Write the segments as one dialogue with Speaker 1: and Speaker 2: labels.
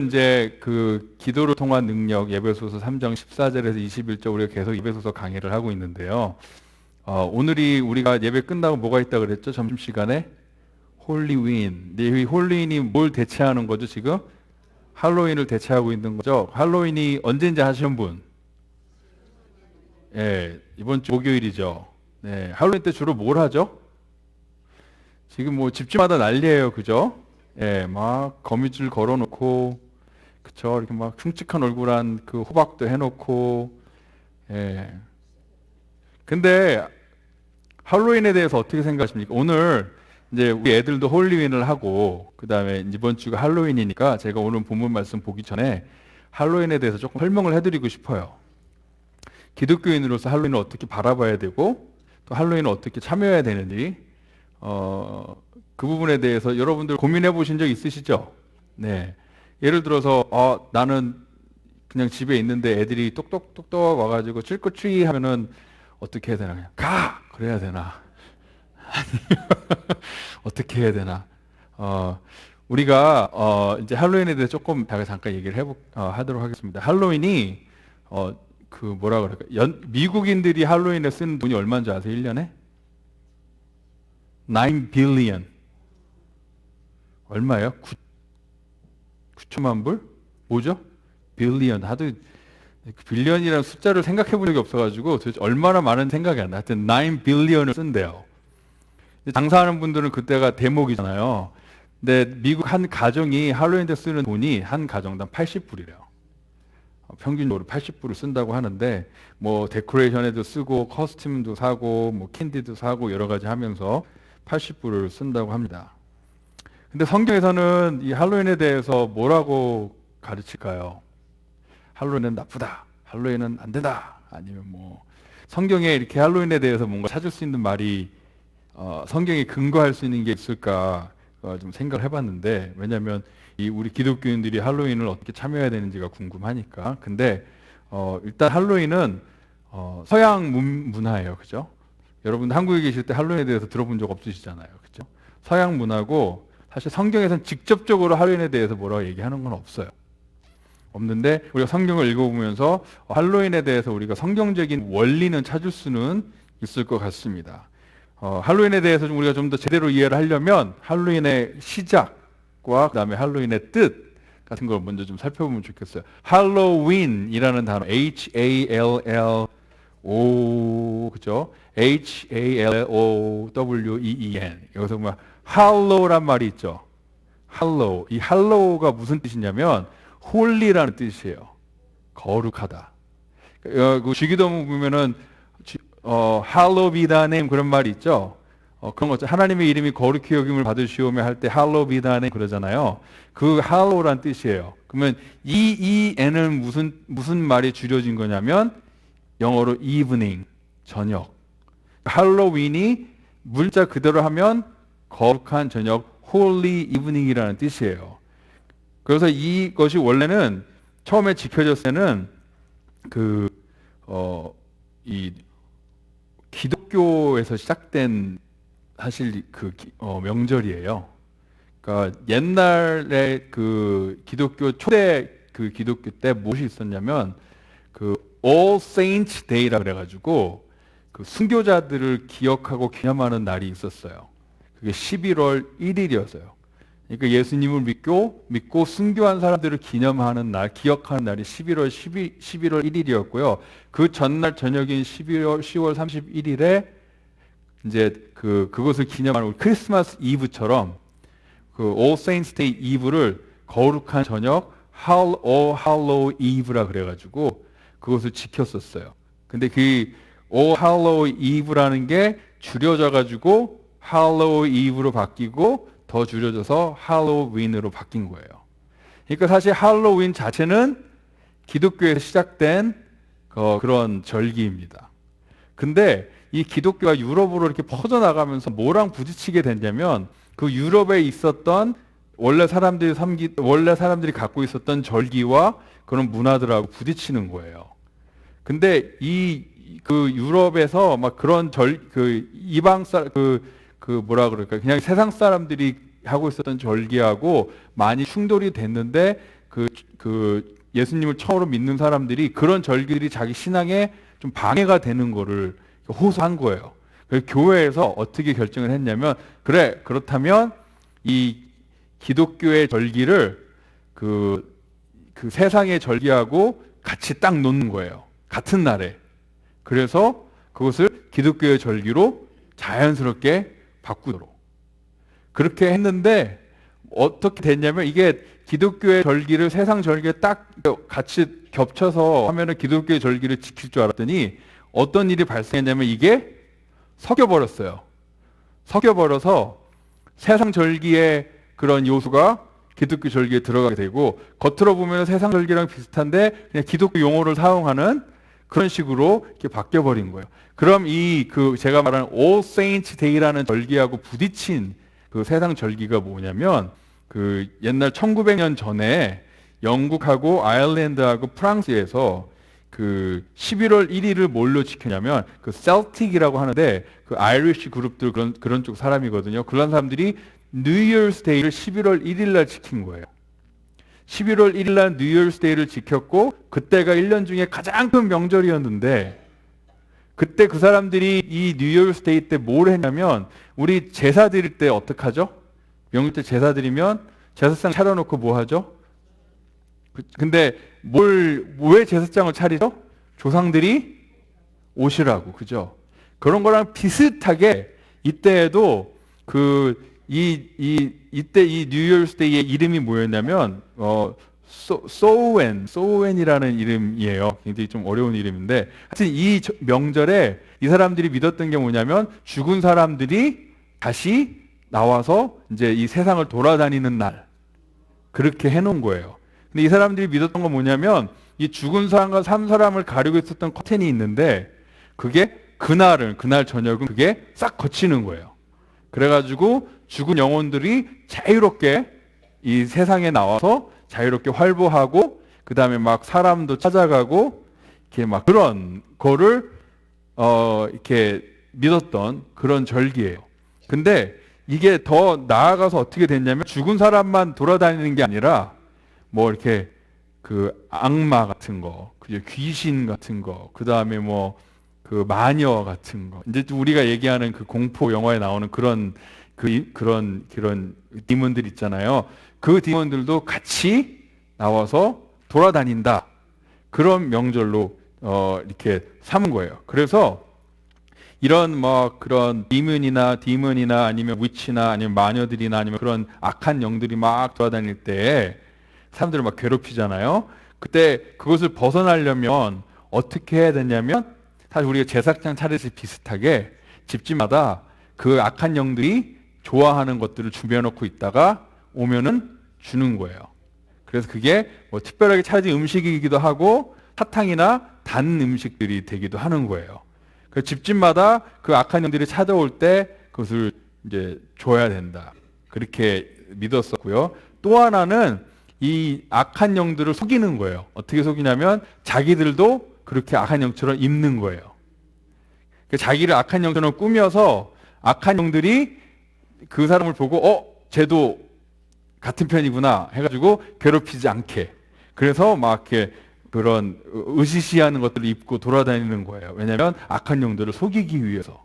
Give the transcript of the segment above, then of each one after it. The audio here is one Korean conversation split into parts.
Speaker 1: 이제 그 기도를 통한 능력 에베소서 3장 14절에서 21절 우리가 계속 에베소서 강의를 하고 있는데요. 오늘이 우리가 예배 끝나고 뭐가 있다 그랬죠? 점심시간에 홀리윈. 이 홀리윈이 뭘 대체하는 거죠 지금? 할로윈을 대체하고 있는 거죠. 할로윈이 언제인지 하시는 분? 예, 이번 주 목요일이죠. 네, 할로윈 때 주로 뭘 하죠? 지금 뭐 집집마다 난리예요, 그죠? 예, 막 거미줄 걸어놓고, 그쵸? 이렇게 막 흉측한 얼굴한 그 호박도 해놓고, 예. 근데 할로윈에 대해서 어떻게 생각하십니까? 오늘 이제 우리 애들도 홀리윈을 하고, 그 다음에 이번 주가 할로윈이니까 제가 오늘 본문 말씀 보기 전에 할로윈에 대해서 조금 설명을 해드리고 싶어요. 기독교인으로서 할로윈을 어떻게 바라봐야 되고, 또 할로윈을 어떻게 참여해야 되는지, 그 부분에 대해서 여러분들 고민해 보신 적 있으시죠? 네. 예를 들어서, 나는 그냥 집에 있는데 애들이 똑똑똑똑 와가지고 찔꼬치 하면은 어떻게 해야 되나? 그냥 가! 그래야 되나? 어떻게 해야 되나? 우리가, 이제 할로윈에 대해서 조금 잠깐 얘기를 하도록 하겠습니다. 할로윈이, 그 뭐라 그럴까? 미국인들이 할로윈에 쓰는 돈이 얼마인 줄 아세요? 1년에? 9 빌리언. 얼마예요? 9천만 불? 뭐죠? 빌리언. 하도 빌리언이라는 숫자를 생각해 본 적이 없어가지고 도대체 얼마나 많은 생각이 안 나. 하여튼 9 빌리언을 쓴대요. 장사하는 분들은 그때가 대목이잖아요. 근데 미국 한 가정이 할로윈 때 쓰는 돈이 한 가정당 80불이래요. 평균적으로 80불을 쓴다고 하는데 뭐 데코레이션에도 쓰고 커스튬도 사고 뭐 캔디도 사고 여러 가지 하면서 80불을 쓴다고 합니다. 근데 성경에서는 이 할로윈에 대해서 뭐라고 가르칠까요? 할로윈은 나쁘다. 할로윈은 안 된다. 아니면 뭐 성경에 이렇게 할로윈에 대해서 뭔가 찾을 수 있는 말이 성경에 근거할 수 있는 게 있을까 좀 생각을 해봤는데 왜냐하면 우리 기독교인들이 할로윈을 어떻게 참여해야 되는지가 궁금하니까. 근데 일단 할로윈은 서양 문화예요, 그죠? 여러분 한국에 계실 때 할로윈에 대해서 들어본 적 없으시잖아요, 그죠? 서양 문화고 사실 성경에서는 직접적으로 할로윈에 대해서 뭐라고 얘기하는 건 없어요. 없는데 우리가 성경을 읽어보면서 할로윈에 대해서 우리가 성경적인 원리는 찾을 수는 있을 것 같습니다. 할로윈에 대해서 우리가 좀 더 제대로 이해를 하려면 할로윈의 시작과 그다음에 할로윈의 뜻 같은 걸 먼저 좀 살펴보면 좋겠어요. 할로윈이라는 단어 H-A-L-L-O 그죠? H-A-L-L-O-W-E-E-N 여기서 뭐 할로우란 말이 있죠. 할로우. 이 할로우가 무슨 뜻이냐면 홀리라는 뜻이에요. 거룩하다. 그 주기도문 보면은 할로우 비 다 네임 그런 말이 있죠. 그런 거죠. 하나님의 이름이 거룩히 여김을 받으시오며 할 때 할로우 비 다 네임 그러잖아요. 그 할로우란 뜻이에요. 그러면 이 N은 무슨 말이 줄여진 거냐면 영어로 evening, 저녁. 할로윈이 문자 그대로 하면 거룩한 저녁, holy evening이라는 뜻이에요. 그래서 이것이 원래는 처음에 지켜졌을 때는 이 기독교에서 시작된 사실 명절이에요. 그러니까 옛날에 그 기독교 초대 그 기독교 때 무엇이 있었냐면 그 All Saints Day라 그래가지고 그 순교자들을 기억하고 기념하는 날이 있었어요. 그게 11월 1일이었어요. 그러니까 예수님을 믿고 순교한 사람들을 기념하는 날, 기억하는 날이 11월 1일이었고요. 그 전날 저녁인 10월 31일에 이제 그것을 기념하는 크리스마스 이브처럼 그 All Saints Day 이브를 거룩한 저녁, All Hallow Eve라 그래가지고 그것을 지켰었어요. 근데 그 All Hallow Eve라는 게 줄여져가지고 Hallow Eve로 바뀌고 더 줄여져서 할로윈으로 바뀐 거예요. 그러니까 사실 할로윈 자체는 기독교에서 시작된 그런 절기입니다. 근데 이 기독교가 유럽으로 이렇게 퍼져나가면서 뭐랑 부딪히게 됐냐면 그 유럽에 있었던 원래 사람들이 갖고 있었던 절기와 그런 문화들하고 부딪히는 거예요. 근데 그 유럽에서 막 그런 이방 뭐라 그럴까 그냥 세상 사람들이 하고 있었던 절기하고 많이 충돌이 됐는데 그 예수님을 처음으로 믿는 사람들이 그런 절기들이 자기 신앙에 좀 방해가 되는 거를 호소한 거예요. 그래서 교회에서 어떻게 결정을 했냐면, 그래, 그렇다면 이 기독교의 절기를 그 세상의 절기하고 같이 딱 놓는 거예요. 같은 날에. 그래서 그것을 기독교의 절기로 자연스럽게 바꾸도록. 그렇게 했는데 어떻게 됐냐면, 이게 기독교의 절기를 세상 절기에 딱 같이 겹쳐서 하면은 기독교의 절기를 지킬 줄 알았더니 어떤 일이 발생했냐면 이게 섞여버렸어요. 섞여버려서 세상 절기의 그런 요소가 기독교 절기에 들어가게 되고, 겉으로 보면 세상 절기랑 비슷한데 그냥 기독교 용어를 사용하는 그런 식으로 이렇게 바뀌어버린 거예요. 그럼 제가 말하는 All Saints Day라는 절기하고 부딪힌 그 세상 절기가 뭐냐면, 그 옛날 1900년 전에 영국하고 아일랜드하고 프랑스에서 그 11월 1일을 뭘로 지켰냐면, 그 셀틱이라고 하는데 그 아이리시 그룹들 그런 쪽 사람이거든요. 그런 사람들이 뉴이얼스 데이를 11월 1일 날 지킨 거예요. 11월 1일 날 뉴이얼스 데이를 지켰고, 그때가 1년 중에 가장 큰 명절이었는데, 그때 그 사람들이 이 뉴이얼스 데이 때 뭘 했냐면, 우리 제사 드릴 때 어떡하죠? 명절 때 제사 드리면 제사상 차려놓고 뭐 하죠? 근데 왜 제사장을 차리죠? 조상들이 오시라고, 그죠? 그런 거랑 비슷하게 이때에도 이때 이 뉴이얼스 데이의 이름이 뭐였냐면, 소웬이라는 이름이에요. 굉장히 좀 어려운 이름인데, 하여튼 이 명절에 이 사람들이 믿었던 게 뭐냐면, 죽은 사람들이 다시 나와서 이제 이 세상을 돌아다니는 날, 그렇게 해놓은 거예요. 근데 이 사람들이 믿었던 건 뭐냐면, 이 죽은 사람과 산 사람을 가리고 있었던 커튼이 있는데, 그게 그날 저녁은 그게 싹 거치는 거예요. 그래가지고 죽은 영혼들이 자유롭게 이 세상에 나와서 자유롭게 활보하고, 그 다음에 막 사람도 찾아가고, 이렇게 막 그런 거를 이렇게 믿었던 그런 절기예요. 근데 이게 더 나아가서 어떻게 됐냐면, 죽은 사람만 돌아다니는 게 아니라 뭐 이렇게 그 악마 같은 거, 그죠? 귀신 같은 거, 그 다음에 뭐 그 마녀 같은 거, 이제 우리가 얘기하는 그 공포 영화에 나오는 그런 디몬들 있잖아요. 그 디몬들도 같이 나와서 돌아다닌다. 그런 명절로 이렇게 삼은 거예요. 그래서 이런 뭐 그런 디몬이나 아니면 위치나 아니면 마녀들이나 아니면 그런 악한 영들이 막 돌아다닐 때 사람들을 막 괴롭히잖아요. 그때 그것을 벗어나려면 어떻게 해야 되냐면, 사실 우리가 제사장 차례에 비슷하게 집집마다 그 악한 영들이 좋아하는 것들을 준비해놓고 있다가 오면은 주는 거예요. 그래서 그게 뭐 특별하게 차려진 음식이기도 하고 사탕이나 단 음식들이 되기도 하는 거예요. 그 집집마다 그 악한 영들이 찾아올 때 그것을 이제 줘야 된다. 그렇게 믿었었고요. 또 하나는 이 악한 영들을 속이는 거예요. 어떻게 속이냐면 자기들도 그렇게 악한 영처럼 입는 거예요. 자기를 악한 영처럼 꾸며서 악한 영들이 그 사람을 보고 쟤도 같은 편이구나 해가지고 괴롭히지 않게, 그래서 막 이렇게 그런 으시시하는 것들을 입고 돌아다니는 거예요. 왜냐하면 악한 영들을 속이기 위해서.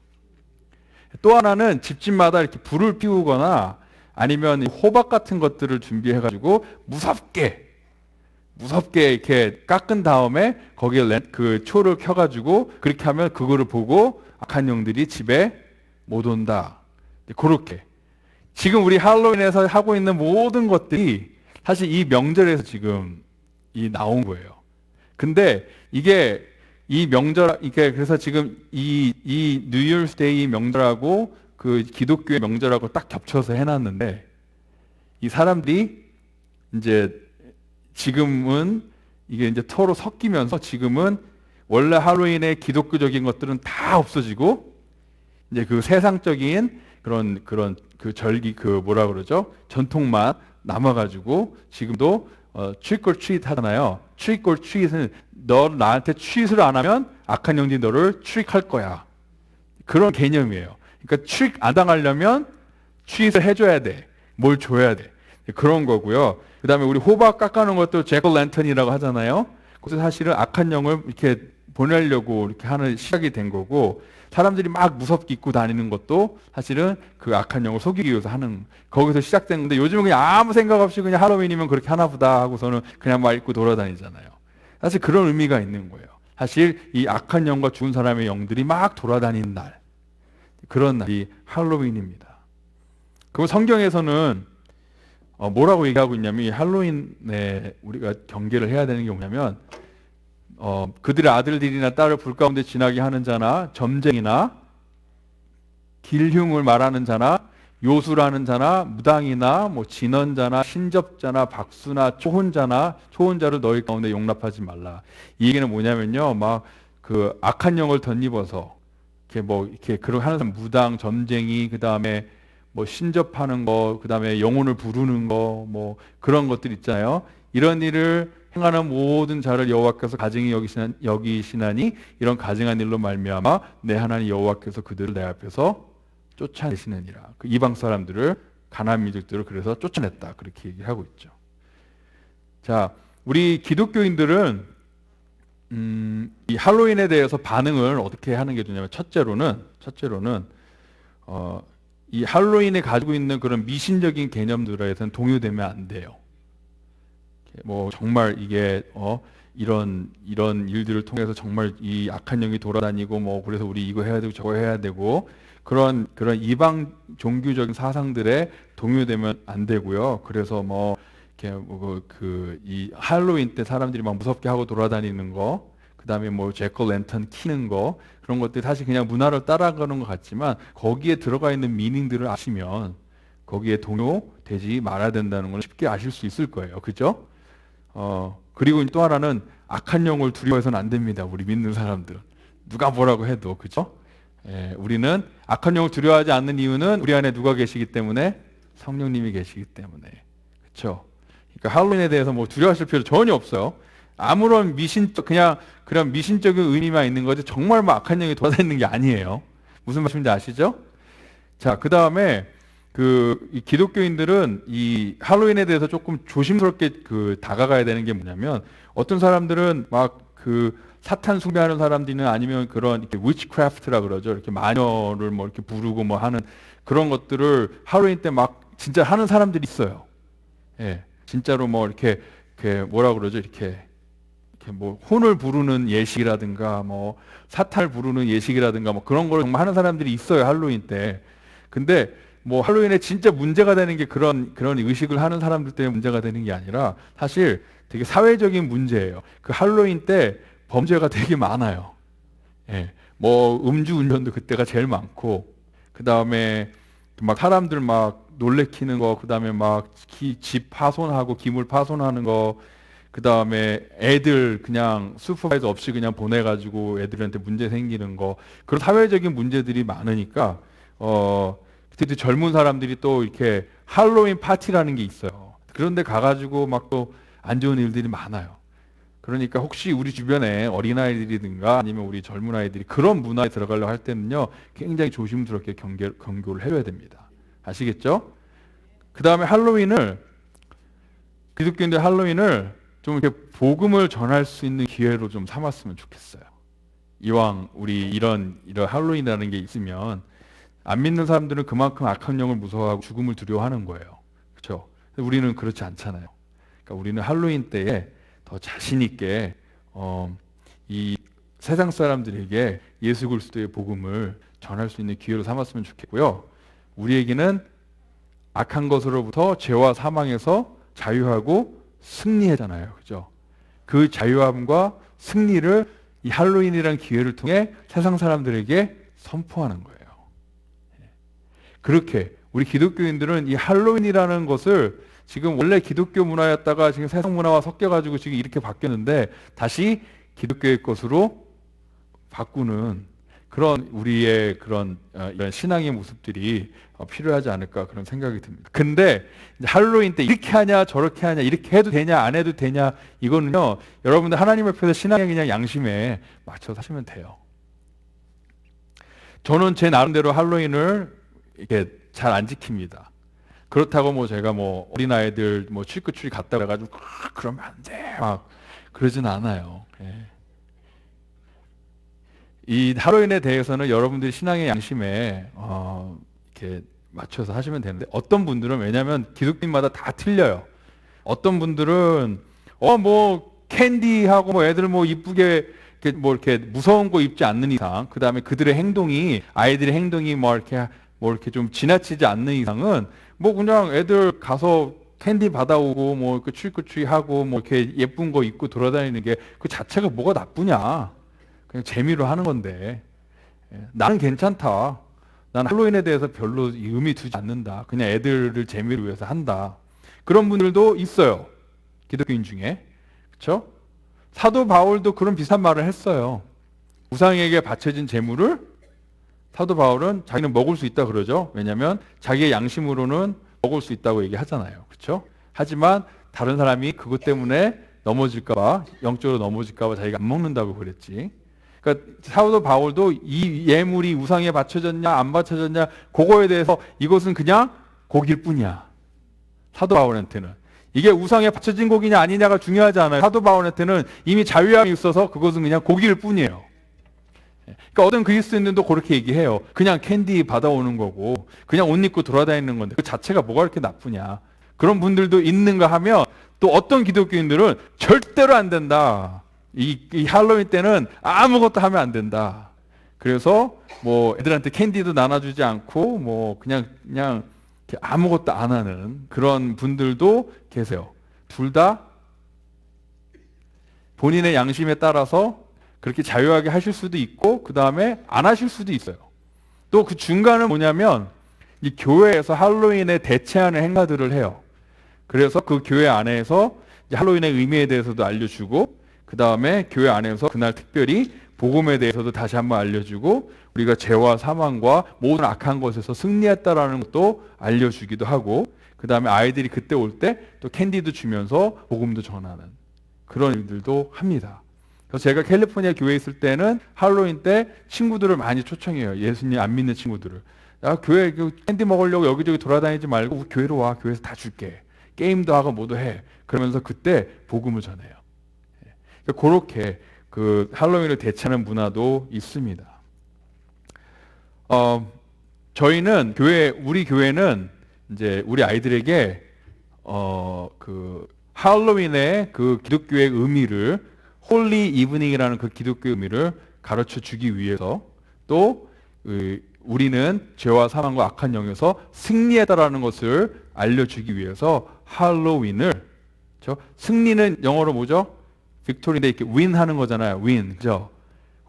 Speaker 1: 또 하나는 집집마다 이렇게 불을 피우거나 아니면 호박 같은 것들을 준비해가지고 무섭게 이렇게 깎은 다음에 거기에 그 초를 켜가지고 그렇게 하면 그거를 보고 악한 영들이 집에 못 온다. 그렇게 지금 우리 할로윈에서 하고 있는 모든 것들이 사실 이 명절에서 지금 나온 거예요. 근데 이게 그래서 지금 이 뉴이얼스 데이 명절하고 그 기독교의 명절하고 딱 겹쳐서 해놨는데, 이 사람들이 이제 지금은 이게 이제 서로 섞이면서 지금은 원래 할로윈의 기독교적인 것들은 다 없어지고 이제 그 세상적인 그런 그 절기 뭐라 그러죠? 전통만 남아가지고 지금도 trick or treat 하잖아요. trick or treat은 너 나한테 treat을 안 하면 악한 영들이 너를 trick 할 거야. 그런 개념이에요. 그러니까 trick 안 당하려면 treat을 해줘야 돼. 뭘 줘야 돼. 그런 거고요. 그 다음에 우리 호박 깎아놓은 것도 제거 랜턴이라고 하잖아요. 그것도 사실은 악한 영을 이렇게 보내려고 이렇게 하는 시작이 된 거고, 사람들이 막 무섭게 입고 다니는 것도 사실은 그 악한 영을 속이기 위해서 하는, 거기서 시작된 건데, 요즘은 그냥 아무 생각 없이 그냥 할로윈이면 그렇게 하나 보다 하고서는 그냥 막 입고 돌아다니잖아요. 사실 그런 의미가 있는 거예요. 사실 이 악한 영과 죽은 사람의 영들이 막 돌아다니는 날, 그런 날이 할로윈입니다. 그리고 성경에서는 뭐라고 얘기하고 있냐면, 이 할로윈에 우리가 경계를 해야 되는 게 뭐냐면, 그들의 아들들이나 딸을 불 가운데 지나게 하는 자나, 점쟁이나, 길흉을 말하는 자나, 요술하는 자나, 무당이나, 뭐 진언자나, 신접자나, 박수나, 초혼자를 너희 가운데 용납하지 말라. 이 얘기는 뭐냐면요, 막 그 악한 영을 덧입어서 이렇게 그런 하는 사람, 무당, 점쟁이, 그 다음에 뭐 신접하는 거, 그 다음에 영혼을 부르는 거, 뭐 그런 것들 있잖아요. 이런 일을 행하는 모든 자를 여호와께서 가증히 여기시나니 이런 가증한 일로 말미암아 내 하나님 여호와께서 그들을 내 앞에서 쫓아내시느니라. 그 이방 사람들을, 가나안 민족들을 그래서 쫓아냈다, 그렇게 얘기하고 있죠. 자, 우리 기독교인들은 이 할로윈에 대해서 반응을 어떻게 하는 게 좋냐면, 첫째로는 이 할로윈에 가지고 있는 그런 미신적인 개념들에 대해서는 동요되면 안 돼요. 뭐 정말 이게 이런 일들을 통해서 정말 이 악한 영이 돌아다니고, 뭐 그래서 우리 이거 해야 되고 저거 해야 되고, 그런 이방 종교적인 사상들에 동요되면 안 되고요. 그래서 뭐 이렇게 이 할로윈 때 사람들이 막 무섭게 하고 돌아다니는 거, 그 다음에 뭐 제커 랜턴 키는 거, 그런 것들이 사실 그냥 문화를 따라가는 것 같지만, 거기에 들어가 있는 미닝들을 아시면 거기에 동요되지 말아야 된다는 걸 쉽게 아실 수 있을 거예요. 그죠? 그리고 또 하나는 악한 영을 두려워해서는 안 됩니다. 우리 믿는 사람들은. 누가 뭐라고 해도. 그죠? 우리는 악한 영을 두려워하지 않는 이유는 우리 안에 누가 계시기 때문에? 성령님이 계시기 때문에. 그렇죠? 그러니까 할로윈에 대해서 뭐 두려워하실 필요 전혀 없어요. 아무런 그런 미신적인 의미만 있는 거지, 정말 뭐 악한 영이 돌아다니는 게 아니에요. 무슨 말씀인지 아시죠? 자, 그 다음에 이 기독교인들은 이 할로윈에 대해서 조금 조심스럽게 다가가야 되는 게 뭐냐면, 어떤 사람들은 막 사탄 숭배하는 사람들이나 아니면 그런 이렇게 위치크래프트라 그러죠. 이렇게 마녀를 뭐 이렇게 부르고 뭐 하는 그런 것들을 할로윈 때 막 진짜 하는 사람들이 있어요. 예, 진짜로 뭐 이렇게 뭐라 그러죠? 이렇게 뭐 혼을 부르는 예식이라든가, 뭐 사탄을 부르는 예식이라든가, 뭐 그런 걸 정말 하는 사람들이 있어요, 할로윈 때. 근데 뭐 할로윈에 진짜 문제가 되는 게 그런 의식을 하는 사람들 때문에 문제가 되는 게 아니라, 사실 되게 사회적인 문제예요. 그 할로윈 때 범죄가 되게 많아요. 예, 뭐 음주운전도 그때가 제일 많고, 그 다음에 막 사람들 막 놀래키는 거, 그 다음에 막 집 파손하고 기물 파손하는 거, 그 다음에 애들 그냥 슈퍼바이저 없이 그냥 보내가지고 애들한테 문제 생기는 거, 그런 사회적인 문제들이 많으니까 그때 젊은 사람들이 또 이렇게 할로윈 파티라는 게 있어요. 그런데 가가지고 막 또 안 좋은 일들이 많아요. 그러니까 혹시 우리 주변에 어린아이들이든가 아니면 우리 젊은 아이들이 그런 문화에 들어가려고 할 때는요, 굉장히 조심스럽게 경고를 해줘야 됩니다. 아시겠죠? 그 다음에 기독교인들 할로윈을 좀 이렇게 복음을 전할 수 있는 기회로 좀 삼았으면 좋겠어요. 이왕 우리 이런 할로윈이라는 게 있으면, 안 믿는 사람들은 그만큼 악한 영을 무서워하고 죽음을 두려워하는 거예요. 그렇죠? 우리는 그렇지 않잖아요. 그러니까 우리는 할로윈 때에 더 자신 있게 이 세상 사람들에게 예수 그리스도의 복음을 전할 수 있는 기회로 삼았으면 좋겠고요. 우리에게는 악한 것으로부터 죄와 사망에서 자유하고 승리하잖아요. 그죠? 그 자유함과 승리를 이 할로윈이라는 기회를 통해 세상 사람들에게 선포하는 거예요. 그렇게 우리 기독교인들은 이 할로윈이라는 것을, 지금 원래 기독교 문화였다가 지금 세상 문화와 섞여가지고 지금 이렇게 바뀌었는데, 다시 기독교의 것으로 바꾸는 그런 우리의 그런 이런 신앙의 모습들이 필요하지 않을까, 그런 생각이 듭니다. 근데 할로윈 때 이렇게 하냐 저렇게 하냐, 이렇게 해도 되냐 안 해도 되냐, 이거는요, 여러분들 하나님 앞에서 신앙의 그냥 양심에 맞춰서 하시면 돼요. 저는 제 나름대로 할로윈을 이렇게 잘 안 지킵니다. 그렇다고 뭐 제가 뭐 어린아이들 뭐 트리크트리 갔다 그래가지고 그러면 안 돼 막 그러진 않아요. 예. 이 할로윈에 대해서는 여러분들이 신앙의 양심에 이렇게 맞춰서 하시면 되는데, 어떤 분들은, 왜냐하면 기독교인마다 다 틀려요. 어떤 분들은 뭐 캔디하고 뭐 애들 뭐 이쁘게 이렇게 무서운 거 입지 않는 이상, 그 다음에 그들의 행동이, 아이들의 행동이 뭐 이렇게 좀 지나치지 않는 이상은 뭐 그냥 애들 가서 캔디 받아오고 뭐 그 트리크트리 하고 뭐 이렇게 예쁜 거 입고 돌아다니는 게 그 자체가 뭐가 나쁘냐, 그냥 재미로 하는 건데, 나는 괜찮다, 난 할로윈에 대해서 별로 의미 두지 않는다, 그냥 애들을 재미를 위해서 한다, 그런 분들도 있어요, 기독교인 중에. 그렇죠? 사도 바울도 그런 비슷한 말을 했어요. 우상에게 바쳐진 재물을 사도 바울은 자기는 먹을 수 있다 그러죠. 왜냐하면 자기의 양심으로는 먹을 수 있다고 얘기하잖아요. 그렇죠? 하지만 다른 사람이 그것 때문에 넘어질까봐, 영적으로 넘어질까봐 자기가 안 먹는다고 그랬지. 그러니까 사도 바울도 이 예물이 우상에 바쳐졌냐 안 바쳐졌냐 그거에 대해서 이것은 그냥 고기일 뿐이야. 사도 바울한테는 이게 우상에 바쳐진 고기냐 아니냐가 중요하지 않아요. 사도 바울한테는 이미 자유함이 있어서 그것은 그냥 고기일 뿐이에요. 그러니까 어떤 그리스도인들도 그렇게 얘기해요. 그냥 캔디 받아오는 거고 그냥 옷 입고 돌아다니는 건데 그 자체가 뭐가 그렇게 나쁘냐. 그런 분들도 있는가 하면, 또 어떤 기독교인들은 절대로 안 된다. 이 할로윈 때는 아무것도 하면 안 된다. 그래서 뭐 애들한테 캔디도 나눠주지 않고 뭐 그냥 아무것도 안 하는 그런 분들도 계세요. 둘 다 본인의 양심에 따라서 그렇게 자유하게 하실 수도 있고, 그 다음에 안 하실 수도 있어요. 또 그 중간은 뭐냐면, 이 교회에서 할로윈에 대체하는 행사들을 해요. 그래서 그 교회 안에서 할로윈의 의미에 대해서도 알려주고, 그 다음에 교회 안에서 그날 특별히 복음에 대해서도 다시 한번 알려주고, 우리가 죄와 사망과 모든 악한 것에서 승리했다라는 것도 알려주기도 하고, 그 다음에 아이들이 그때 올 때 또 캔디도 주면서 복음도 전하는 그런 일들도 합니다. 그래서 제가 캘리포니아 교회에 있을 때는 할로윈 때 친구들을 많이 초청해요. 예수님 안 믿는 친구들을. 야, 교회 캔디 먹으려고 여기저기 돌아다니지 말고 교회로 와. 교회에서 다 줄게. 게임도 하고 뭐도 해. 그러면서 그때 복음을 전해요. 그렇게 그 할로윈을 대체하는 문화도 있습니다. 저희는 우리 교회는 이제 우리 아이들에게 그 할로윈의 그 기독교의 의미를, 홀리 이브닝이라는 그 기독교의 의미를 가르쳐 주기 위해서, 또 우리는 죄와 사망과 악한 영에서 승리했다라는 것을 알려주기 위해서 할로윈을, 그렇죠? 승리는 영어로 뭐죠? 빅토리인데 이렇게 win 하는 거잖아요. win, 그죠?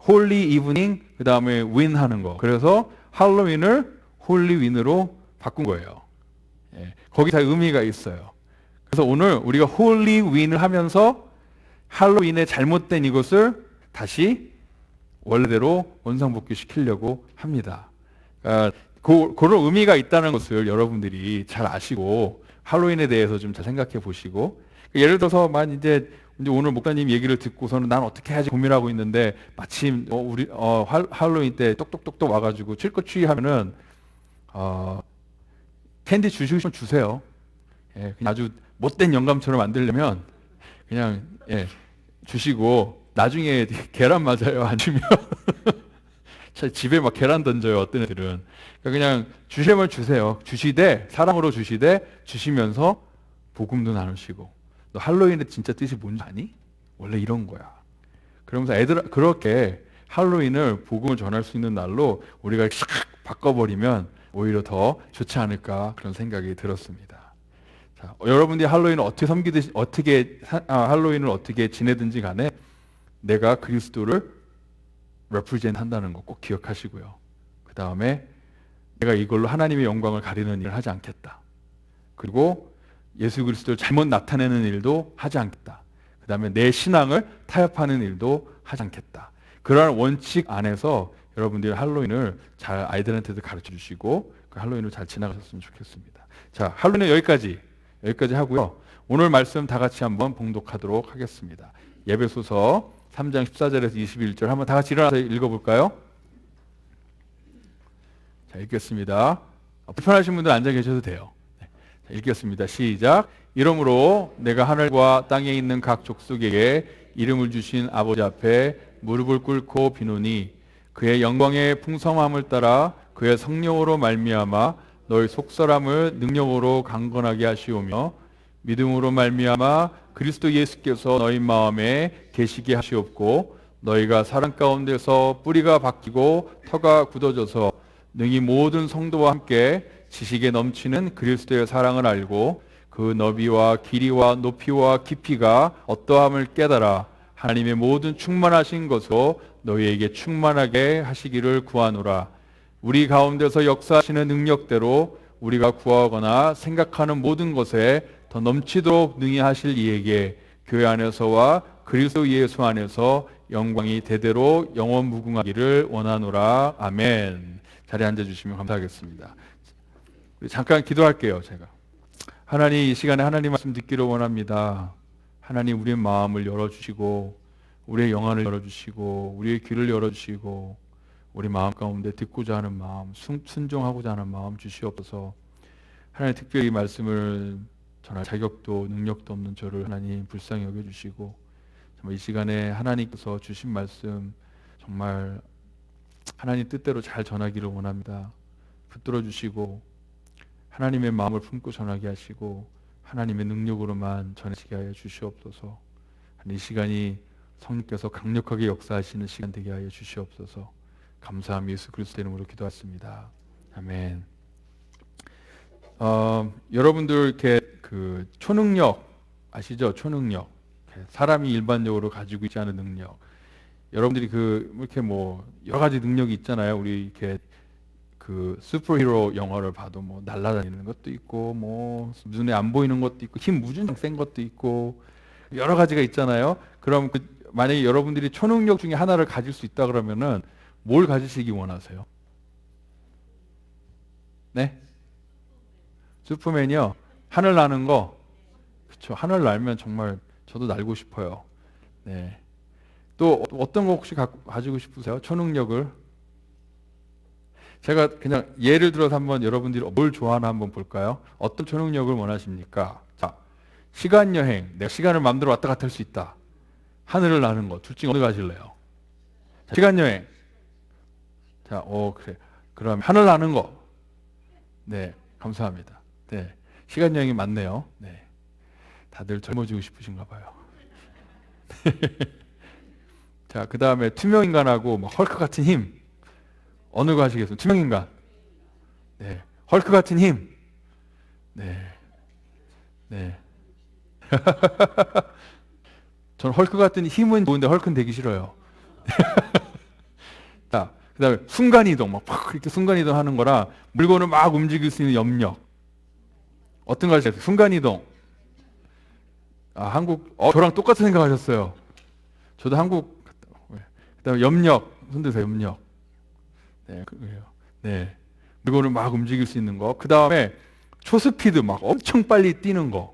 Speaker 1: 홀리 이브닝, 그 다음에 win 하는 거. 그래서 할로윈을 홀리윈으로 바꾼 거예요. 예, 거기 다 의미가 있어요. 그래서 오늘 우리가 홀리윈을 하면서 할로윈의 잘못된 이것을 다시 원래대로 원상복귀 시키려고 합니다. 그런 의미가 있다는 것을 여러분들이 잘 아시고 할로윈에 대해서 좀 잘 생각해 보시고, 예를 들어서 이제 오늘 목사님 얘기를 듣고서는 난 어떻게 해야지 고민하고 있는데 마침 우리 할로윈 때 똑똑똑똑 와가지고 트리크트리 하면은 캔디 주시고 싶으면 주세요. 예, 그냥 아주 못된 영감처럼 만들려면 그냥 주시고, 나중에 계란 맞아요 안 주면 집에 막 계란 던져요 어떤 애들은. 그냥 주시면 주세요. 주시되 사랑으로 주시면서 복음도 나누시고, 너 할로윈의 진짜 뜻이 뭔지 아니? 원래 이런 거야. 그러면서 애들 그렇게 할로윈을 복음을 전할 수 있는 날로 우리가 싹 바꿔버리면 오히려 더 좋지 않을까, 그런 생각이 들었습니다. 자, 여러분들이 할로윈을 할로윈을 어떻게 지내든지 간에 내가 그리스도를 represent 한다는 거 꼭 기억하시고요. 그 다음에 내가 이걸로 하나님의 영광을 가리는 일을 하지 않겠다. 그리고 예수 그리스도를 잘못 나타내는 일도 하지 않겠다. 그 다음에 내 신앙을 타협하는 일도 하지 않겠다. 그러한 원칙 안에서 여러분들이 할로윈을 잘 아이들한테도 가르쳐 주시고 그 할로윈을 잘 지나가셨으면 좋겠습니다. 자, 할로윈은 여기까지 하고요. 오늘 말씀 다 같이 한번 봉독하도록 하겠습니다. 에베소서 3장 14절에서 21절 한번 다 같이 일어나서 읽어볼까요? 자, 읽겠습니다. 불편하신 분들 앉아 계셔도 돼요. 자, 읽겠습니다. 시작. 이러므로 내가 하늘과 땅에 있는 각 족속에게 이름을 주신 아버지 앞에 무릎을 꿇고 비노니 그의 영광의 풍성함을 따라 그의 성령으로 말미암아 너희 속사람을 능력으로 강건하게 하시오며 믿음으로 말미암아 그리스도 예수께서 너희 마음에 계시게 하시옵고 너희가 사랑 가운데서 뿌리가 바뀌고 터가 굳어져서 능히 모든 성도와 함께 지식에 넘치는 그리스도의 사랑을 알고 그 너비와 길이와 높이와 깊이가 어떠함을 깨달아 하나님의 모든 충만하신 것으로 너희에게 충만하게 하시기를 구하노라. 우리 가운데서 역사하시는 능력대로 우리가 구하거나 생각하는 모든 것에 더 넘치도록 능히 하실 이에게 교회 안에서와 그리스도 예수 안에서 영광이 대대로 영원 무궁하기를 원하노라. 아멘. 자리에 앉아주시면 감사하겠습니다. 잠깐 기도할게요. 제가 하나님, 이 시간에 하나님 말씀 듣기를 원합니다. 하나님, 우리의 마음을 열어주시고 우리의 영안을 열어주시고 우리의 귀를 열어주시고 우리 마음 가운데 듣고자 하는 마음, 순종하고자 하는 마음 주시옵소서. 하나님, 특별히 이 말씀을 전할 자격도 능력도 없는 저를 하나님 불쌍히 여겨주시고 정말 이 시간에 하나님께서 주신 말씀 정말 하나님 뜻대로 잘 전하기를 원합니다. 붙들어 주시고 하나님의 마음을 품고 전하게 하시고 하나님의 능력으로만 전하시게 하여 주시옵소서. 이 시간이 성령께서 강력하게 역사하시는 시간 되게 하여 주시옵소서. 감사함 예수 그리스도 이름으로 기도했습니다. 아멘. 여러분들 이렇게 그 초능력 아시죠? 초능력. 사람이 일반적으로 가지고 있지 않은 능력. 여러분들이 그 이렇게 뭐 여러 가지 능력이 있잖아요. 우리 이렇게 그 슈퍼히어로 영화를 봐도 뭐 날아다니는 것도 있고 뭐 눈에 안 보이는 것도 있고 힘 무진장 센 것도 있고 여러 가지가 있잖아요. 그럼 만약에 여러분들이 초능력 중에 하나를 가질 수 있다 그러면은 뭘 가지시기 원하세요? 네? 슈퍼맨이요? 하늘 나는 거? 그쵸. 하늘 날면 정말 저도 날고 싶어요. 네. 또 어떤 거 혹시 가지고 싶으세요? 초능력을? 제가 그냥 예를 들어서 한번 여러분들이 뭘 좋아하나 한번 볼까요? 어떤 초능력을 원하십니까? 자, 시간 여행. 내가 시간을 마음대로 왔다 갔다 할 수 있다. 하늘을 나는 거. 둘 중에 어느 가실래요? 자, 시간 여행. 자, 그래. 그럼 하늘 나는 거. 네, 감사합니다. 네, 시간 여행이 맞네요. 네, 다들 젊어지고 싶으신가 봐요. 자, 그 다음에 투명인간하고 뭐 헐크 같은 힘. 어느 거 하시겠어요? 투명인간. 네, 헐크 같은 힘. 네, 네. 전 헐크 같은 힘은 좋은데 헐크는 되기 싫어요. 자, 그 다음에 순간이동, 막 이렇게 순간이동 하는 거랑 물건을 막 움직일 수 있는 염력. 어떤 거 하시겠어요? 순간이동. 한국, 저랑 똑같은 생각 하셨어요. 저도 한국, 그 다음에 염력. 손드세요, 염력. 네, 그래요. 네. 물건을 막 움직일 수 있는 거. 그 다음에 초스피드, 막 엄청 빨리 뛰는 거.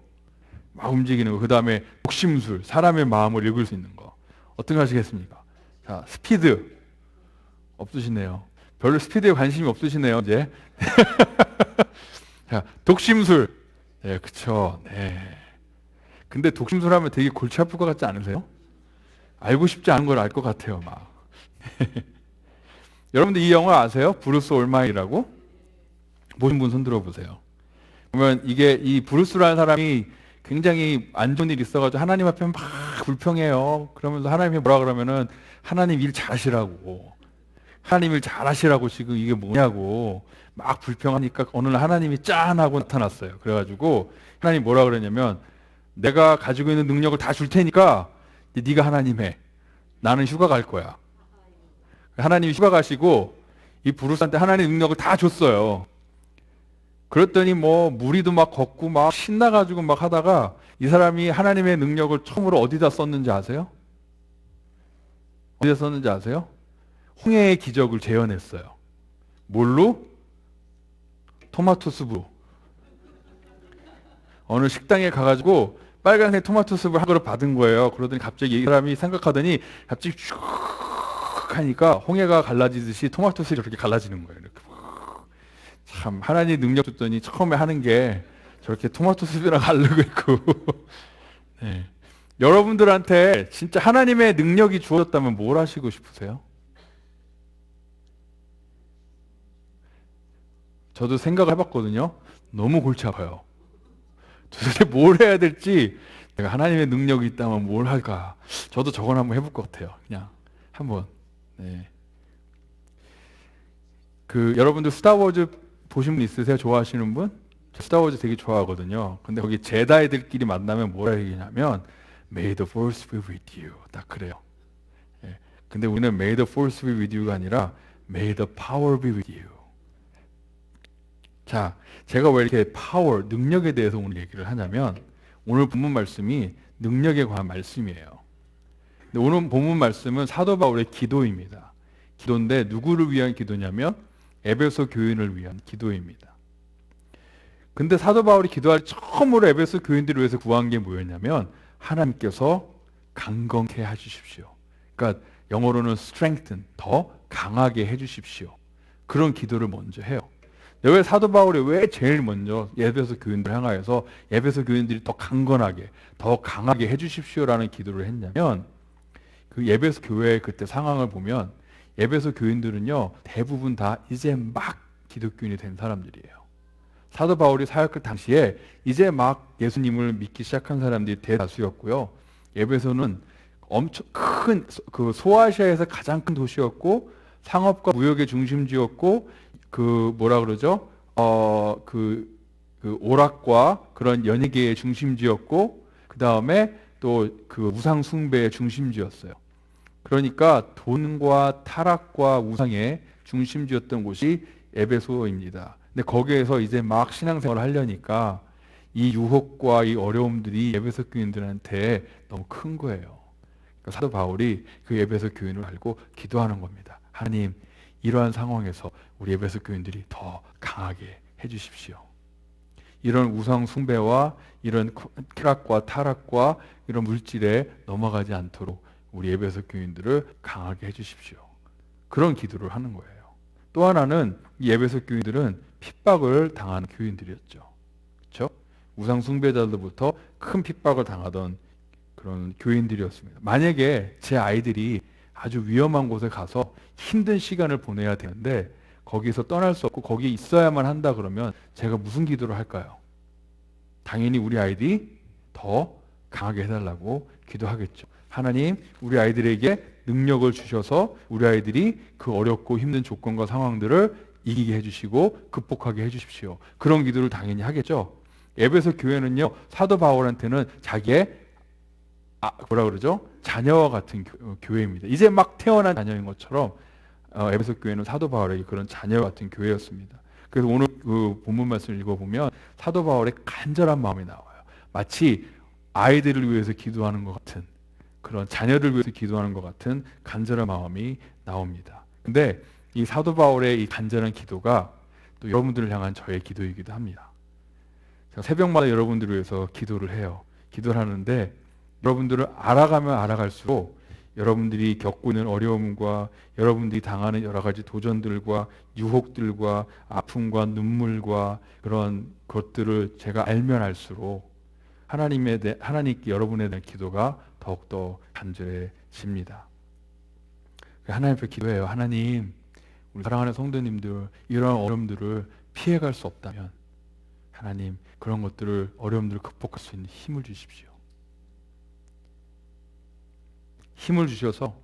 Speaker 1: 막 움직이는 거. 그 다음에 독심술, 사람의 마음을 읽을 수 있는 거. 어떤 거 하시겠습니까? 자, 스피드. 없으시네요. 별로 스피드에 관심이 없으시네요, 이제. 자, 독심술. 네, 그쵸. 네. 근데 독심술 하면 되게 골치 아플 것 같지 않으세요? 알고 싶지 않은 걸 알 것 같아요, 막. 여러분들 이 영화 아세요? 브루스 올마이라고? 보신 분 손 들어보세요. 그러면 이게 이 브루스라는 사람이 굉장히 안 좋은 일이 있어가지고 하나님 앞에 막 불평해요. 그러면서 하나님이 뭐라 그러면은 하나님 일 잘하시라고. 하나님 일 잘하시라고 지금 이게 뭐냐고 막 불평하니까 어느 날 하나님이 짠 하고 나타났어요. 그래가지고 하나님 뭐라 그러냐면 내가 가지고 있는 능력을 다 줄 테니까 네가 하나님 해. 나는 휴가 갈 거야. 하나님이 휴가 가시고 이 브루스한테 하나님의 능력을 다 줬어요. 그랬더니 뭐 무리도 막 걷고 막 신나가지고 막 하다가 이 사람이 하나님의 능력을 처음으로 어디다 썼는지 아세요? 어디다 썼는지 아세요? 홍해의 기적을 재현했어요. 뭘로? 토마토 수프. 어느 식당에 가가지고 빨간색 토마토 수프를 한 그릇 받은 거예요. 그러더니 갑자기 이 사람이 생각하더니 갑자기 쭉 하니까 홍해가 갈라지듯이 토마토 수프이 저렇게 갈라지는 거예요. 이렇게. 참 하나님 능력 줬더니 처음에 하는 게 저렇게 토마토 수비랑 가르고 있고. 네. 여러분들한테 진짜 하나님의 능력이 주어졌다면 뭘 하시고 싶으세요? 저도 생각을 해봤거든요. 너무 골치 아파요. 도대체 뭘 해야 될지, 내가 하나님의 능력이 있다면 뭘 할까? 저도 저건 한번 해볼 것 같아요. 그냥 한번. 네. 여러분들 스타워즈 보신 분 있으세요? 좋아하시는 분? 저 스타워즈 되게 좋아하거든요. 근데 거기 제다이들끼리 만나면 뭐라 얘기냐면 May the force be with you. 딱 그래요. 예. 근데 우리는 May the force be with you가 아니라 May the power be with you. 자, 제가 왜 이렇게 파워, 능력에 대해서 오늘 얘기를 하냐면 오늘 본문 말씀이 능력에 관한 말씀이에요. 근데 오늘 본문 말씀은 사도 바울의 기도입니다. 기도인데 누구를 위한 기도냐면 에베소 교인을 위한 기도입니다. 근데 사도 바울이 기도할 때 처음으로 에베소 교인들을 위해서 구한 게 뭐였냐면 하나님께서 강건케 해주십시오. 그러니까 영어로는 strengthen, 더 강하게 해주십시오. 그런 기도를 먼저 해요. 왜 사도 바울이 왜 제일 먼저 에베소 교인들을 향하여서 에베소 교인들이 더 강건하게, 더 강하게 해주십시오라는 기도를 했냐면 그 에베소 교회의 그때 상황을 보면 에베소 교인들은요 대부분 다 이제 막 기독교인이 된 사람들이에요. 사도 바울이 사역할 당시에 이제 막 예수님을 믿기 시작한 사람들이 대다수였고요. 에베소는 엄청 큰 소아시아에서 가장 큰 도시였고 상업과 무역의 중심지였고 뭐라 그러죠? 오락과 그런 연예계의 중심지였고 그 다음에 또 그 우상 숭배의 중심지였어요. 그러니까 돈과 타락과 우상의 중심지였던 곳이 에베소입니다. 근데 거기에서 이제 막 신앙생활을 하려니까 이 유혹과 이 어려움들이 에베소 교인들한테 너무 큰 거예요. 그러니까 사도 바울이 그 에베소 교인을 알고 기도하는 겁니다. 하나님, 이러한 상황에서 우리 에베소 교인들이 더 강하게 해주십시오. 이런 우상 숭배와 이런 쾌락과 타락과 이런 물질에 넘어가지 않도록 우리 에베소 교인들을 강하게 해주십시오. 그런 기도를 하는 거예요. 또 하나는 이 에베소 교인들은 핍박을 당하는 교인들이었죠. 그렇죠? 우상 숭배자들부터 큰 핍박을 당하던 그런 교인들이었습니다. 만약에 제 아이들이 아주 위험한 곳에 가서 힘든 시간을 보내야 되는데 거기서 떠날 수 없고 거기에 있어야만 한다 그러면 제가 무슨 기도를 할까요? 당연히 우리 아이들이 더 강하게 해달라고 기도하겠죠. 하나님, 우리 아이들에게 능력을 주셔서 우리 아이들이 그 어렵고 힘든 조건과 상황들을 이기게 해주시고 극복하게 해주십시오. 그런 기도를 당연히 하겠죠. 에베소 교회는요, 사도 바울한테는 자기의 뭐라 그러죠? 자녀와 같은 교회입니다. 이제 막 태어난 자녀인 것처럼 에베소 교회는 사도 바울에게 그런 자녀와 같은 교회였습니다. 그래서 오늘 그 본문 말씀을 읽어보면 사도 바울의 간절한 마음이 나와요. 마치 아이들을 위해서 기도하는 것 같은 그런 자녀를 위해서 기도하는 것 같은 간절한 마음이 나옵니다. 근데 이 사도 바울의 이 간절한 기도가 또 여러분들을 향한 저의 기도이기도 합니다. 제가 새벽마다 여러분들을 위해서 기도를 해요. 기도를 하는데 여러분들을 알아가면 알아갈수록 여러분들이 겪고 있는 어려움과 여러분들이 당하는 여러 가지 도전들과 유혹들과 아픔과 눈물과 그런 것들을 제가 알면 알수록 하나님께 여러분에 대한 기도가 더욱더 간절해집니다. 하나님 앞에 기도해요. 하나님, 우리 사랑하는 성도님들 이러한 어려움들을 피해갈 수 없다면 하나님 그런 것들을 어려움들을 극복할 수 있는 힘을 주십시오. 힘을 주셔서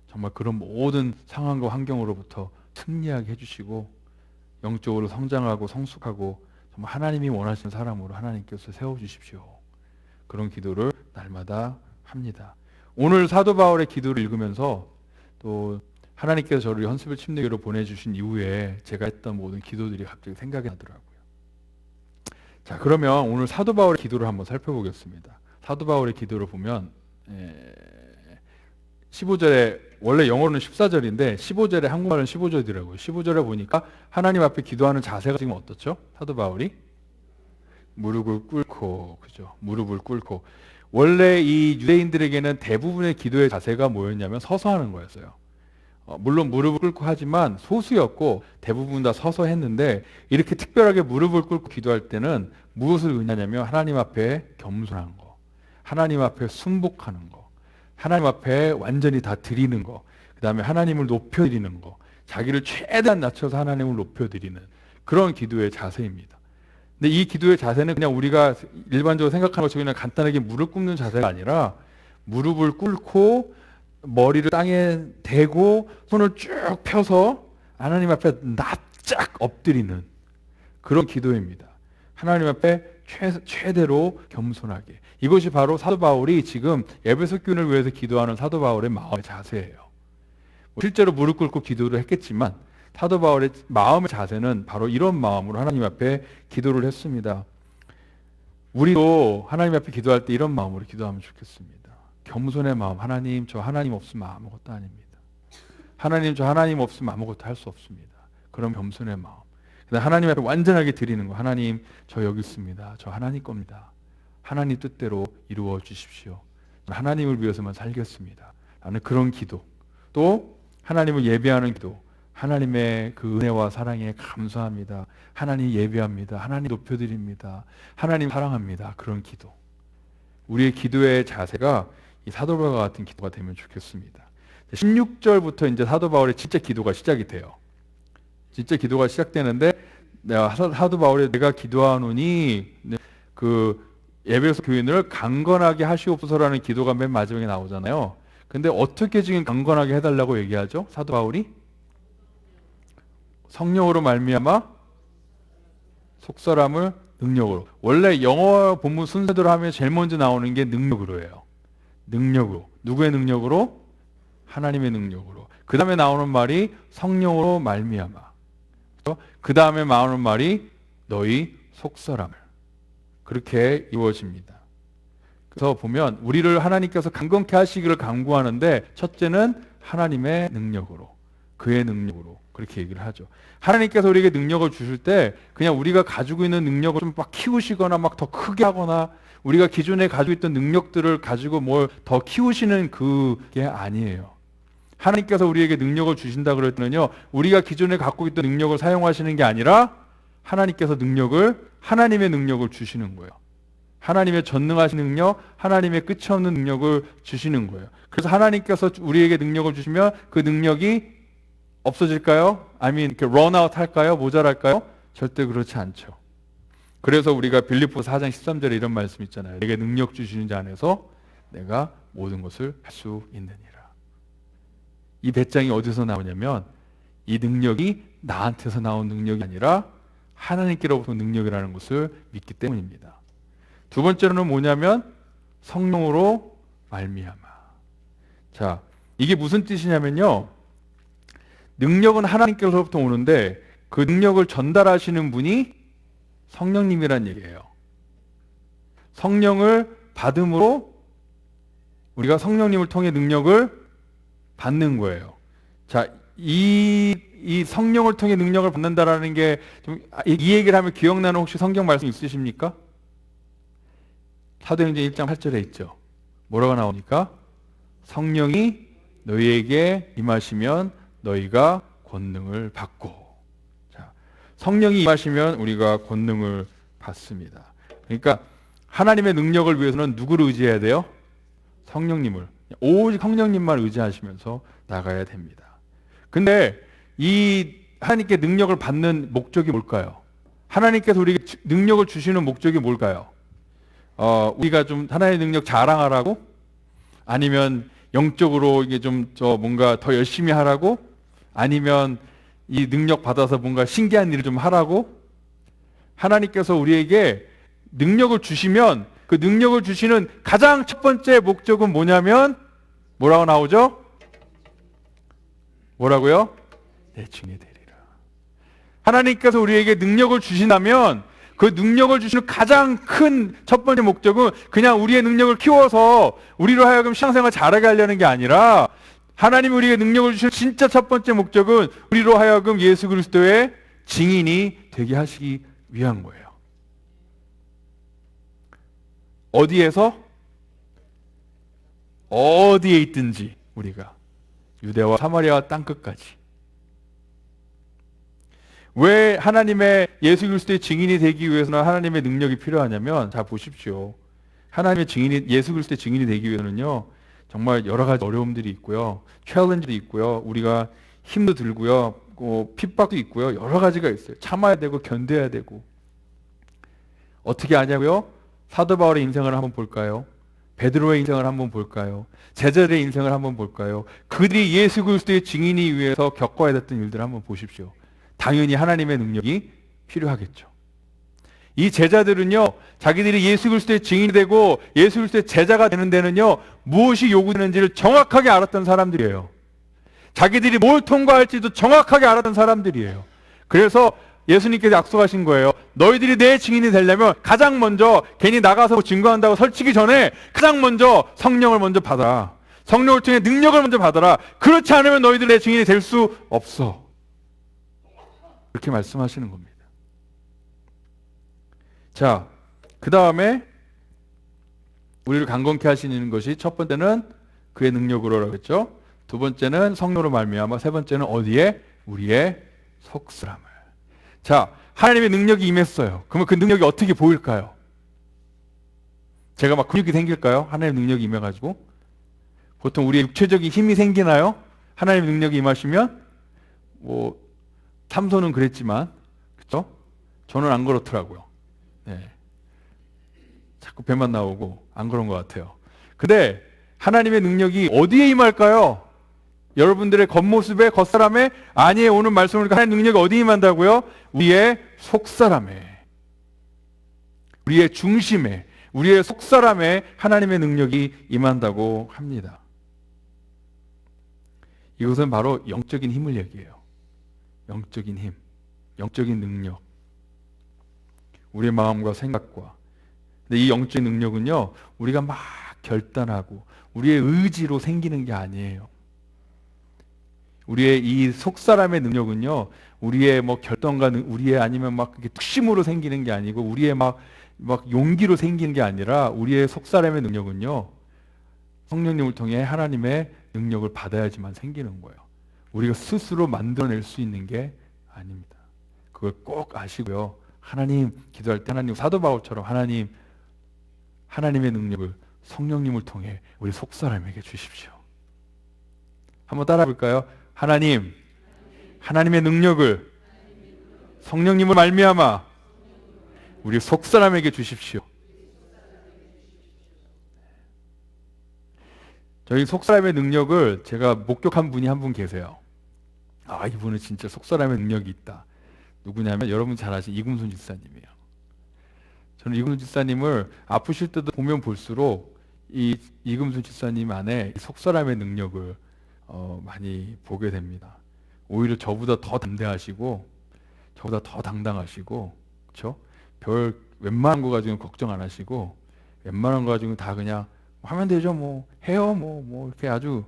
Speaker 1: 정말 그런 모든 상황과 환경으로부터 승리하게 해주시고 영적으로 성장하고 성숙하고 정말 하나님이 원하시는 사람으로 하나님께서 세워주십시오. 그런 기도를 날마다 합니다. 오늘 사도 바울의 기도를 읽으면서 또 하나님께서 저를 현수별 침례교로 보내주신 이후에 제가 했던 모든 기도들이 갑자기 생각이 나더라고요. 자, 그러면 오늘 사도 바울의 기도를 한번 살펴보겠습니다. 사도 바울의 기도를 보면 15절에 원래 영어로는 14절인데 15절에 한국말은 15절이더라고요. 15절에 보니까 하나님 앞에 기도하는 자세가 지금 어떻죠? 사도 바울이 무릎을 꿇고, 그죠? 무릎을 꿇고. 원래 이 유대인들에게는 대부분의 기도의 자세가 뭐였냐면 서서 하는 거였어요. 물론 무릎을 꿇고 하지만 소수였고 대부분 다 서서 했는데 이렇게 특별하게 무릎을 꿇고 기도할 때는 무엇을 의미하냐면 하나님 앞에 겸손한 거, 하나님 앞에 순복하는 거, 하나님 앞에 완전히 다 드리는 거, 그 다음에 하나님을 높여드리는 거, 자기를 최대한 낮춰서 하나님을 높여드리는 그런 기도의 자세입니다. 근데 이 기도의 자세는 그냥 우리가 일반적으로 생각하는 것처럼 그냥 간단하게 무릎 꿇는 자세가 아니라 무릎을 꿇고 머리를 땅에 대고 손을 쭉 펴서 하나님 앞에 납작 엎드리는 그런 기도입니다. 하나님 앞에 최대로 겸손하게. 이것이 바로 사도 바울이 지금 에베소 교인을 위해서 기도하는 사도 바울의 마음의 자세예요. 실제로 무릎 꿇고 기도를 했겠지만 사도 바울의 마음의 자세는 바로 이런 마음으로 하나님 앞에 기도를 했습니다. 우리도 하나님 앞에 기도할 때 이런 마음으로 기도하면 좋겠습니다. 겸손의 마음. 하나님, 저 하나님 없으면 아무것도 아닙니다. 하나님, 저 하나님 없으면 아무것도 할 수 없습니다. 그런 겸손의 마음. 하나님 앞에 완전하게 드리는 거. 하나님, 저 여기 있습니다. 저 하나님 겁니다. 하나님 뜻대로 이루어 주십시오. 하나님을 위해서만 살겠습니다. 라는 그런 기도. 또 하나님을 예배하는 기도. 하나님의 그 은혜와 사랑에 감사합니다. 하나님 예배합니다. 하나님 높여드립니다. 하나님 사랑합니다. 그런 기도. 우리의 기도의 자세가 이 사도 바울과 같은 기도가 되면 좋겠습니다. 16절부터 이제 사도 바울의 진짜 기도가 시작이 돼요. 진짜 기도가 시작되는데 사도 바울이 내가 기도하노니 그 에베소 교인을 강건하게 하시옵소서라는 기도가 맨 마지막에 나오잖아요. 근데 어떻게 지금 강건하게 해달라고 얘기하죠? 사도 바울이 성령으로 말미암아 속사람을 능력으로. 원래 영어 본문 순서대로 하면 제일 먼저 나오는 게 능력으로예요. 능력으로. 누구의 능력으로? 하나님의 능력으로. 그 다음에 나오는 말이 성령으로 말미암아. 그 다음에 나오는 말이 너희 속사람을. 그렇게 이루어집니다. 그래서 보면 우리를 하나님께서 강건케 하시기를 간구하는데 첫째는 하나님의 능력으로, 그의 능력으로 그렇게 얘기를 하죠. 하나님께서 우리에게 능력을 주실 때 그냥 우리가 가지고 있는 능력을 좀 막 키우시거나 막 더 크게 하거나 우리가 기존에 가지고 있던 능력들을 가지고 뭘 더 키우시는 그게 아니에요. 하나님께서 우리에게 능력을 주신다 그럴 때는요, 우리가 기존에 갖고 있던 능력을 사용하시는 게 아니라 하나님께서 하나님의 능력을 주시는 거예요. 하나님의 전능하신 능력, 하나님의 끝이 없는 능력을 주시는 거예요. 그래서 하나님께서 우리에게 능력을 주시면 그 능력이 없어질까요? 아니면 이렇게 런아웃 할까요? 모자랄까요? 절대 그렇지 않죠. 그래서 우리가 빌립보서 4장 13절에 이런 말씀 있잖아요. 내게 능력 주시는 자 안에서 내가 모든 것을 할 수 있느니라. 이 배짱이 어디서 나오냐면 이 능력이 나한테서 나온 능력이 아니라 하나님께로부터 능력이라는 것을 믿기 때문입니다. 두 번째로는 뭐냐면 성령으로 말미암아. 자, 이게 무슨 뜻이냐면요, 능력은 하나님께로부터 오는데 그 능력을 전달하시는 분이 성령님이란 얘기예요. 성령을 받음으로 우리가 성령님을 통해 능력을 받는 거예요. 자, 이 성령을 통해 능력을 받는다라는 게 좀 이 얘기를 하면 기억나는 혹시 성경 말씀 있으십니까? 사도행전 1장 8절에 있죠. 뭐라고 나오니까? 성령이 너희에게 임하시면 너희가 권능을 받고. 자, 성령이 임하시면 우리가 권능을 받습니다. 그러니까 하나님의 능력을 위해서는 누구를 의지해야 돼요? 성령님을. 오직 성령님만 의지하시면서 나가야 됩니다. 근데 이 하나님께 능력을 받는 목적이 뭘까요? 하나님께서 우리에게 능력을 주시는 목적이 뭘까요? 우리가 좀 하나님의 능력 자랑하라고? 아니면 영적으로 이게 좀 뭔가 더 열심히 하라고? 아니면 이 능력 받아서 뭔가 신기한 일을 좀 하라고? 하나님께서 우리에게 능력을 주시면 그 능력을 주시는 가장 첫 번째 목적은 뭐냐면 뭐라고 나오죠? 뭐라고요? 내 증인이 되리라. 하나님께서 우리에게 능력을 주신다면 그 능력을 주시는 가장 큰 첫 번째 목적은 그냥 우리의 능력을 키워서 우리로 하여금 신앙생활 잘하게 하려는 게 아니라 하나님이 우리에게 능력을 주시는 진짜 첫 번째 목적은 우리로 하여금 예수 그리스도의 증인이 되게 하시기 위한 거예요. 어디에서? 어디에 있든지 우리가 유대와 사마리아 땅끝까지. 왜 하나님의 예수 그리스도의 증인이 되기 위해서는 하나님의 능력이 필요하냐면, 자 보십시오. 하나님의 증인이, 예수 그리스도의 증인이 되기 위해서는요, 정말 여러 가지 어려움들이 있고요, 챌린지도 있고요, 우리가 힘도 들고요, 핍박도 있고요, 여러 가지가 있어요. 참아야 되고 견뎌야 되고. 어떻게 하냐고요? 사도 바울의 인생을 한번 볼까요? 베드로의 인생을 한번 볼까요? 제자들의 인생을 한번 볼까요? 그들이 예수 그리스도의 증인이 위해서 겪어야 됐던 일들을 한번 보십시오. 당연히 하나님의 능력이 필요하겠죠. 이 제자들은요, 자기들이 예수 그리스도의 증인이 되고 예수 그리스도의 제자가 되는 데는요, 무엇이 요구되는지를 정확하게 알았던 사람들이에요. 자기들이 뭘 통과할지도 정확하게 알았던 사람들이에요. 그래서 예수님께서 약속하신 거예요. 너희들이 내 증인이 되려면 가장 먼저 괜히 나가서 증거한다고 설치기 전에 가장 먼저 성령을 먼저 받아라. 성령을 통해 능력을 먼저 받아라. 그렇지 않으면 너희들 내 증인이 될 수 없어. 그렇게 말씀하시는 겁니다. 자, 그 다음에 우리를 강건케 하시는 것이, 첫 번째는 그의 능력으로라고 했죠. 두 번째는 성령으로 말미암아, 세 번째는 어디에? 우리의 속사람을. 자, 하나님의 능력이 임했어요. 그러면 그 능력이 어떻게 보일까요? 제가 막 근육이 생길까요? 하나님의 능력이 임해가지고. 보통 우리의 육체적인 힘이 생기나요? 하나님의 능력이 임하시면. 삼손은 그랬지만, 그렇죠? 저는 안 그렇더라고요. 네. 자꾸 배만 나오고 안 그런 것 같아요. 근데 하나님의 능력이 어디에 임할까요? 여러분들의 겉모습에, 겉사람에? 아니에요. 오늘 말씀을 보니까 하나님의 능력이 어디에 임한다고요? 우리의 속사람에, 우리의 중심에, 우리의 속사람에 하나님의 능력이 임한다고 합니다. 이것은 바로 영적인 힘을 얘기해요. 영적인 힘, 영적인 능력. 우리의 마음과 생각과. 근데 이 영적인 능력은요, 우리가 막 결단하고 우리의 의지로 생기는 게 아니에요. 우리의 이 속사람의 능력은요, 우리의 결단과 우리의 아니면 막 특심으로 생기는 게 아니고, 우리의 막 용기로 생기는 게 아니라, 우리의 속사람의 능력은요, 성령님을 통해 하나님의 능력을 받아야지만 생기는 거예요. 우리가 스스로 만들어낼 수 있는 게 아닙니다. 그걸 꼭 아시고요. 하나님, 기도할 때 하나님, 사도 바울처럼 하나님의 능력을 성령님을 통해 우리 속사람에게 주십시오. 한번 따라 볼까요? 하나님, 하나님의 능력을 성령님을 말미암아 우리 속사람에게 주십시오. 저희 속사람의 능력을 제가 목격한 분이 한 분 계세요. 아, 이분은 진짜 속사람의 능력이 있다. 누구냐면 여러분 잘 아시는 이금순 집사님이에요. 저는 이금순 집사님을 아프실 때도 보면 볼수록 이 이금순 집사님 안에 속사람의 능력을 많이 보게 됩니다. 오히려 저보다 더 담대하시고 저보다 더 당당하시고, 그렇죠? 별 웬만한 거 가지고는 걱정 안 하시고, 웬만한 거 가지고는 다 그냥 하면 되죠, 뭐 해요, 뭐 이렇게 아주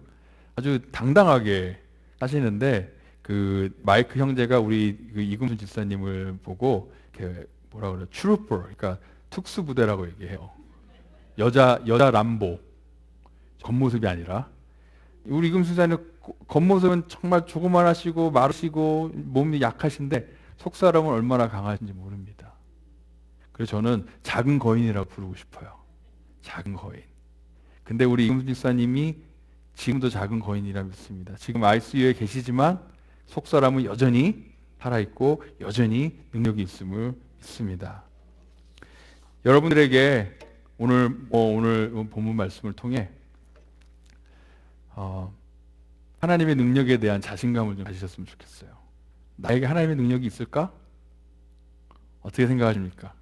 Speaker 1: 당당하게 하시는데, 그 마이크 형제가 우리 그 이금순 집사님을 보고 이렇게 뭐라 그래, 트루퍼, 그러니까 특수부대라고 얘기해요. 여자 람보, 겉모습이 아니라. 우리 이금순 집사님 겉모습은 정말 조그만하시고 마르시고 몸이 약하신데 속사람은 얼마나 강하신지 모릅니다. 그래서 저는 작은 거인이라고 부르고 싶어요. 작은 거인. 근데 우리 이금순 집사님이 지금도 작은 거인이라 믿습니다. 지금 ICU에 계시지만 속사람은 여전히 살아있고 여전히 능력이 있음을 믿습니다. 여러분들에게 오늘 본문 말씀을 통해 하나님의 능력에 대한 자신감을 좀 가지셨으면 좋겠어요. 나에게 하나님의 능력이 있을까? 어떻게 생각하십니까?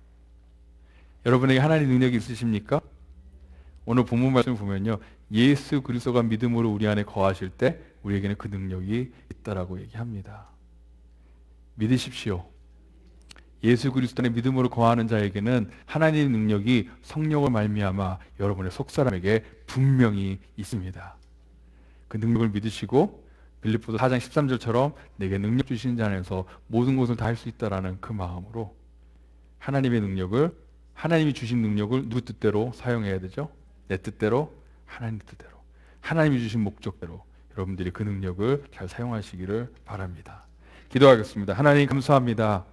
Speaker 1: 여러분에게 하나님의 능력이 있으십니까? 오늘 본문 말씀을 보면요, 예수 그리스도가 믿음으로 우리 안에 거하실 때 우리에게는 그 능력이 있다라고 얘기합니다. 믿으십시오. 예수 그리스도의 믿음으로 거하는 자에게는 하나님의 능력이 성령을 말미암아 여러분의 속사람에게 분명히 있습니다. 그 능력을 믿으시고 빌립보서 4장 13절처럼 내게 능력 주시는 자 안에서 모든 것을 다 할 수 있다라는 그 마음으로 하나님의 능력을, 하나님이 주신 능력을 누구 뜻대로 사용해야 되죠? 내 뜻대로, 하나님 뜻대로, 하나님이 주신 목적대로 여러분들이 그 능력을 잘 사용하시기를 바랍니다. 기도하겠습니다. 하나님 감사합니다.